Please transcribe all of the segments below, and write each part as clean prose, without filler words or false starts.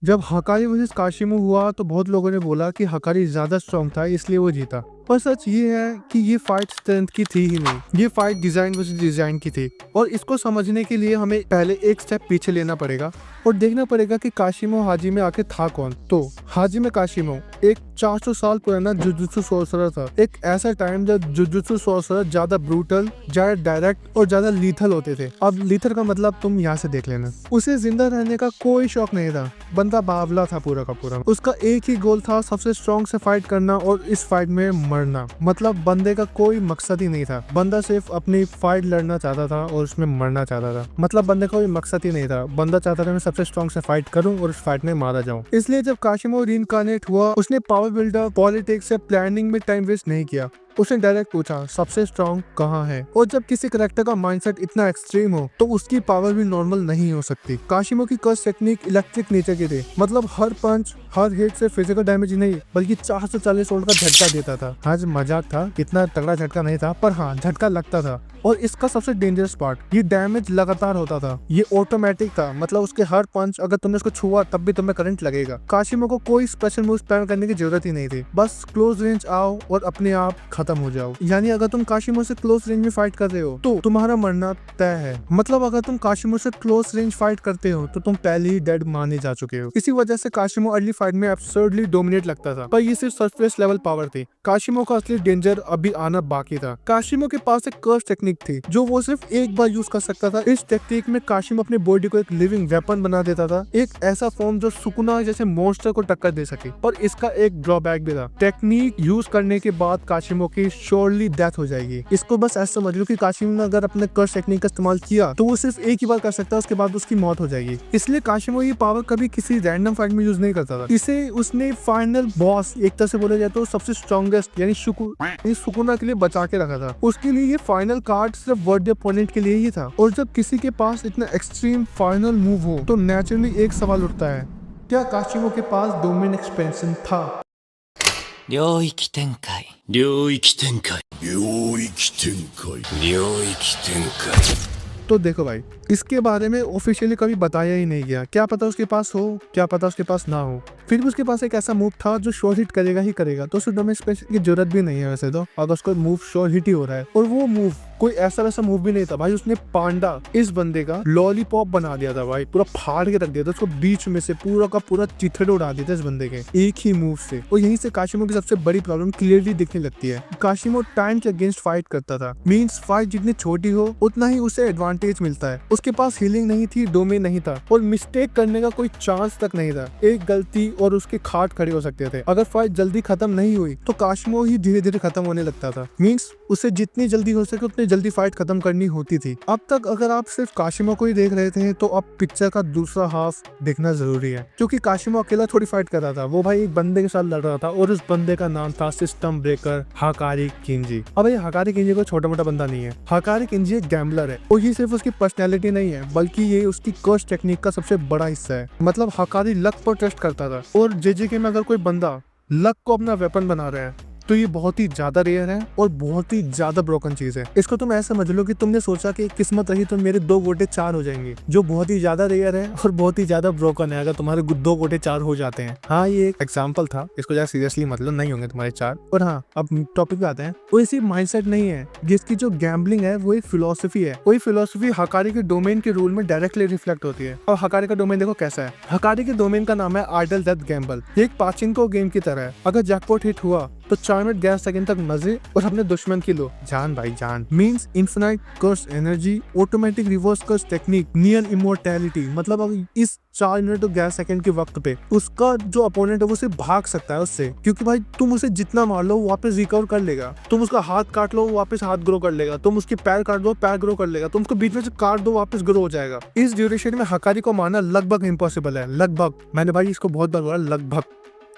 जब हकारी वर्सेस काशिमो हुआ तो बहुत लोगों ने बोला कि हकारी ज्यादा स्ट्रांग था इसलिए वो जीता। पर सच ये है कि ये फाइट स्ट्रेंथ की थी ही नहीं, ये फाइट डिजाइन वर्सेस डिजाइन की थी। और इसको समझने के लिए हमें पहले एक स्टेप पीछे लेना पड़ेगा और देखना पड़ेगा कि काशिमो हाजिमे आखिर था कौन। तो हाजिमे काशिमो एक 400 साल पुराना जुजुत्सु सोर्सरर था। एक ऐसा टाइम जब जुजुत्सु सोर्सरर ज्यादा ब्रूटल, ज्यादा डायरेक्ट और ज्यादा लीथल होते थे। अब लीथल का मतलब तुम यहाँ से देख लेना। उसे जिंदा रहने का कोई शौक नहीं था, बंदा बावला था पूरा का पूरा। उसका एक ही गोल था, सबसे स्ट्रॉन्ग से फाइट करना और इस फाइट में मरना। मतलब बंदे का कोई मकसद ही नहीं था, बंदा सिर्फ अपनी फाइट लड़ना चाहता था और उसमें मरना चाहता था। मतलब बंदे का कोई मकसद ही नहीं था, बंदा चाहता था मैं सबसे स्ट्रॉन्ग से फाइट करूं और उस फाइट में मारा जाऊं। इसलिए जब काशिमो रीइंकार्नेट हुआ उसने पावर बिल्डअप, पॉलिटिक्स या प्लानिंग में टाइम वेस्ट नहीं किया। उसने डायरेक्ट पूछा सबसे स्ट्रॉन्ग कहाँ है। और जब किसी करेक्टर का माइंडसेट इतना एक्सट्रीम हो तो उसकी पावर भी नॉर्मल नहीं हो सकती। काशिमो की कर्स टेक्निक इलेक्ट्रिक नेचर की थी। मतलब हर पंच, हर हिट से फिजिकल डैमेज नहीं बल्कि 440 वोल्ट का झटका देता था। आज मजाक था, इतना तगड़ा झटका नहीं था पर हाँ झटका लगता था। और इसका सबसे डेंजरस पार्ट, ये डैमेज लगातार होता था, ये ऑटोमेटिक था। मतलब उसके हर पंच अगर तुमने उसको छुआ तब भी तुम्हें करंट लगेगा। काशिमो को कोई स्पेशल मूव स्पैम करने की जरूरत ही नहीं थी, बस क्लोज रेंज आओ और अपने आप खत्म हो जाओ। यानी अगर तुम काशिमो से क्लोज रेंज में फाइट कर रहे हो तो तुम्हारा मरना तय है। मतलब अगर तुम काशिमो से क्लोज रेंज फाइट करते हो तो तुम पहले ही डेड माने जा चुके हो। इसी वजह से काशिमो अर्ली फाइट में एब्सर्डली डोमिनेट लगता था, पर ये सिर्फ सरफेस लेवल पावर थी। काशिमो का असली डेंजर अभी आना बाकी था। काशिमो के पास एक कर्स टेक्निक थी जो वो सिर्फ एक बार यूज कर सकता था। इस टेक्निक में काशिमो अपने बॉडी को एक लिविंग वेपन बना देता था, एक ऐसा फॉर्म जो सुकुना जैसे मॉन्स्टर को टक्कर दे सके। पर इसका एक ड्रॉबैक भी था, टेक्निक यूज करने के बाद काशिमो की श्योरली डेथ हो जाएगी। इसको बस ऐसा समझ लो कि काशिमो ने अगर अपने कर्स टेक्निक का इस्तेमाल किया तो वो सिर्फ एक ही बार कर सकता है, उसके बाद उसकी मौत हो जाएगी। इसलिए काशिमो ये पावर कभी किसी रैंडम फाइट में यूज नहीं करता था। इसे उसने फाइनल बॉस, एक तरह से बोला जाए तो सबसे स्ट्रॉन्गेस्ट यानी सुकुना के लिए बचा के रखा था। उसके लिए ये फाइनल कार्ड सिर्फ वर्ड अपोनेंट के लिए ही था। और जब किसी के पास इतना एक्सट्रीम फाइनल मूव हो तो नेचुरली एक सवाल उठता है, क्या काशिमो के पास डोमेन एक्सपेंशन था? 領域展開領域展開領域展開領域展開 तो देखो भाई, इसके बारे में ऑफिशियली कभी बताया ही नहीं गया। क्या पता उसके पास हो, क्या पता उसके पास ना हो। फिर भी उसके पास एक ऐसा मूव था जो शॉर्ट हिट करेगा ही करेगा, तो उसे डोमेन स्पेशल की जरूरत भी नहीं है वैसे तो, अगर उसको मूव शॉर्ट हिट ही हो रहा है। और वो मूव कोई ऐसा वैसा मूव भी नहीं था भाई, उसने पांडा इस बंदे का लॉलीपॉप बना दिया था भाई, पूरा फाड़ के रख दिया था उसको, बीच में से पूरा का पूरा चिथड़े उड़ा दिया था इस बंदे के एक ही मूव से। और यहीं से काशिमो की सबसे बड़ी प्रॉब्लम क्लियरली दिखने लगती है। काशिमो टाइम के अगेंस्ट फाइट करता था, मींस फाइट जितनी छोटी हो उतना ही उसे एडवांटेज मिलता है। उसके पास हीलिंग नहीं थी, डोमेन नहीं था और मिस्टेक करने का कोई चांस तक नहीं था। एक गलती और उसके खाट खड़े हो सकते थे। अगर फाइट जल्दी खत्म नहीं हुई तो काशिमो ही धीरे धीरे खत्म होने लगता था। मींस उसे जितनी जल्दी हो सके उतनी जल्दी फाइट खत्म करनी होती थी। अब तक अगर आप सिर्फ काशिमो को ही देख रहे थे तो अब पिक्चर का दूसरा हाफ देखना जरूरी है, क्योंकि काशिमो अकेला थोड़ी फाइट कर रहा था, वो भाई एक बंदे के साथ लड़ रहा था और उस बंदे का नाम था सिस्टम ब्रेकर हकारी किंजी। अब ये हकारी किंजी कोई छोटा मोटा बंदा नहीं है, हकारी किंजी एक गैम्बलर है। और ये सिर्फ उसकी पर्सनैलिटी नहीं है बल्कि ये उसकी कर्स टेक्निक का सबसे बड़ा हिस्सा है। मतलब हकारी लक पर ट्रस्ट करता था और जेजेके में अगर कोई बंदा लक को अपना वेपन बना रहा है तो ये बहुत ही ज्यादा रेयर है और बहुत ही ज्यादा ब्रोकन चीज है। इसको तुम ऐसा समझ लो कि तुमने सोचा कि किस्मत रही तो मेरे 2 गोटे 4 हो जाएंगे, जो बहुत ही ज्यादा रेयर है और बहुत ही ज्यादा ब्रोकन है अगर तुम्हारे 2 गोटे 4 हो जाते हैं। हाँ ये एक एग्जाम्पल था, इसको ज्यादा सीरियसली मतलब नहीं होंगे तुम्हारे 4। और हाँ अब टॉपिक पे आते हैं, वो इसी माइंडसेट नहीं है जिसकी जो गैम्बलिंग है वो एक फिलोसफी है। वही फिलोसफी हकारी के डोमेन के रूल में डायरेक्टली रिफ्लेक्ट होती है। और हकारी का डोमेन देखो कैसा है। हकारी के डोमेन का नाम है आइडल डेथ गैम्बल। ये एक पाचिंको गेम की तरह है, अगर जैकपॉट हिट हुआ तो 4 मिनट 11 सेकंड तक मजे और अपने दुश्मन की लो जान भाई जान। मींस इन्फिनाइट कर्स energy, automatic reverse curse technique, near immortality. मतलब अब इस 4 मिनट और 11 सेकंड के वक्त पे उसका जो अपोनेंट है वो सिर्फ भाग सकता है उससे, क्योंकि भाई तुम उसे जितना मार लो वो वापस रिकवर कर लेगा। तुम उसका हाथ काट लो वो वापस हाथ ग्रो कर लेगा, तुम उसके पैर काट दो पैर ग्रो कर लेगा, तुम उसको बीच में से काट दो वापस ग्रो हो जाएगा। इस ड्यूरेशन में हकारी को मारना लगभग इम्पॉसिबल है। लगभग, मैंने भाई इसको बहुत बार बोला लगभग,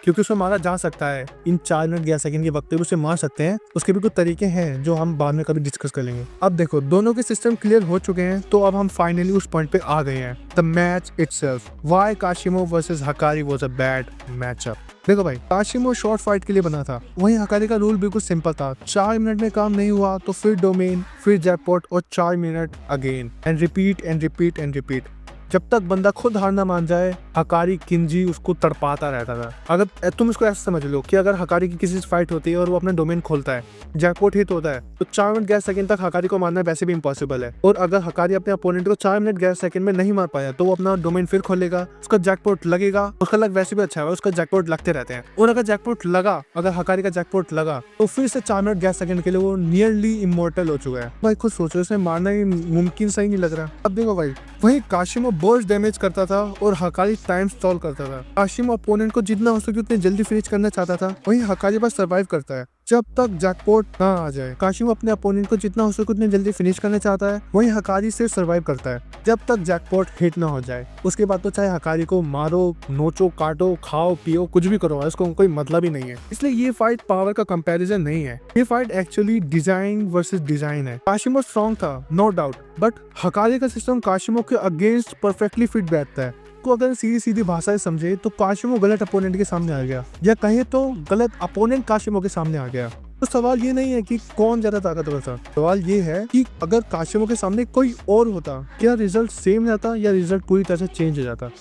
क्योंकि उसे मारा जा सकता है इन 4 मिनट 11 सेकंड के वक्त पे उसे मार सकते हैं। उसके भी कुछ तरीके हैं जो हम बाद में कभी डिस्कस कर लेंगे। अब देखो दोनों के सिस्टम क्लियर हो चुके हैं तो अब हम फाइनली उस पॉइंट पे आ गए हैं, the match itself. Why Kashimo versus Hakari was a bad matchup. देखो भाई, काशिमो शॉर्ट फाइट के लिए बना था, वहीं हकारी का रूल बिल्कुल सिंपल था। 4 मिनट में काम नहीं हुआ तो फिर डोमेन, फिर जैकपॉट और 4 minute again, and repeat and repeat and repeat. जब तक बंदा खुद हार ना मान जाए हकारी किंजी उसको तड़पाता रहता था। अगर तुम इसको ऐसा समझ लो कि अगर हकारी की किसी से फाइट होती है और वो अपना डोमेन खोलता है, जैकपॉट हिट होता है, तो 4 मिनट 11 सेकंड तक हकारी को मारना वैसे भी इम्पॉसिबल है। और अगर हकारी अपने अपोनेंट को 4 मिनट 11 सेकंड में नहीं मार पाया तो वो अपना डोमेन फिर खोलेगा, उसका जैकपॉट लगेगा, उसका लक वैसे भी अच्छा है, उसका जैकपॉट लगते रहते हैं। और अगर जैकपॉट लगा, अगर हकारी का जैकपॉट लगा तो फिर से 4 मिनट 11 सेकंड के लिए वो नियरली इमोर्टल हो चुका है। भाई खुद सोचो, इसे मारना ही मुमकिन सही नहीं लग रहा। अब देखो भाई, वही काशिमो बर्स्ट डैमेज करता था और हकारी टाइम स्टॉल करता था। काशिमो अपोनेंट को जितना हो सके उतने जल्दी फिनिश करना चाहता था, वही हकारी बस सर्वाइव करता है जब तक जैकपॉट ना आ जाए। काशिमो अपने अपोनेंट को जितना हो सके उतने जल्दी फिनिश करना चाहता है, वही हकारी सिर्फ सर्वाइव करता है जब तक जैकपॉट हिट ना हो जाए। उसके बाद तो चाहे हकारी को मारो, नोचो, काटो, खाओ, पियो, कुछ भी करो, इसको कोई मतलब ही नहीं है। इसलिए ये फाइट पावर का कंपैरिजन नहीं है, ये fight actually design versus design है। काशिमो स्ट्रॉन्ग था नो डाउट, बट हकारी का सिस्टम काशिमो के अगेंस्ट परफेक्टली फिट बैठता है। को अगर सीधी सीधी भाषा से समझे तो काशिमो गलत अपोनेंट के सामने आ गया, या कहे तो गलत अपोनेंट काशिमो के सामने आ गया। तो सवाल ये नहीं है कि कौन ज्यादा ताकतवर था, सवाल ये है कि अगर काशिमो के सामने कोई और होता, क्या रिजल्ट सेम रहता या रिजल्ट पूरी तरह से चेंज हो जाता।